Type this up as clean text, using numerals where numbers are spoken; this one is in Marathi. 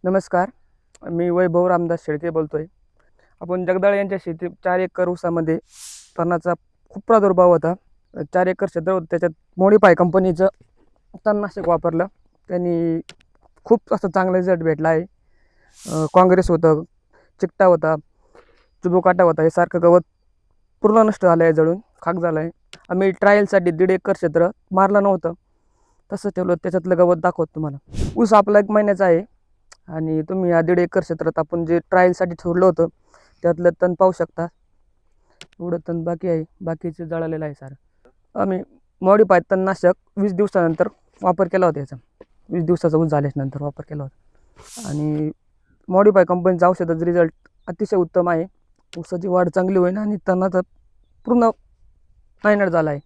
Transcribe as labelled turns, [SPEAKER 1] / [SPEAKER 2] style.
[SPEAKER 1] नमस्कार. मी वैभव रामदास शेळके बोलतोय. आपण जगदाळे यांच्या शेतीत 4 एकर ऊसामध्ये तणाचा खूप प्रादुर्भाव होता. 4 एकर क्षेत्र होतं. त्याच्यात मॉडिफाय कंपनीचं तणनाशक वापरलं. त्यांनी खूप असं चांगला रिझल्ट भेटला आहे. काँग्रेस होतं, चिकटा होता, चुबुकाटा होता. हे सारखं गवत पूर्ण नष्ट झालं आहे, जळून खाक झालं आहे. आम्ही ट्रायलसाठी 1.5 एकर क्षेत्र मारलं नव्हतं, तसं ठेवलं. त्याच्यातलं गवत दाखवतो तुम्हाला. ऊस आपला 1 महिन्याचा आहे आणि तुम्ही या 1.5 एकर क्षेत्रात आपण जे ट्रायलसाठी ठेवलं होतं त्यातलं तण पाहू शकता. एवढं तण बाकी आहे, बाकीचे जळालेलं आहे सारं. आम्ही मॉडिफाय तणनाशक 20 दिवसानंतर वापर केला होता. याचा 20 दिवसाचा ऊस झाल्यानंतर वापर केला होता आणि मॉडिफाय कंपनीचं औषधाचा रिझल्ट अतिशय उत्तम आहे. ऊसाची वाढ चांगली होईल आणि तणाचा पूर्ण नायनाट झाला आहे.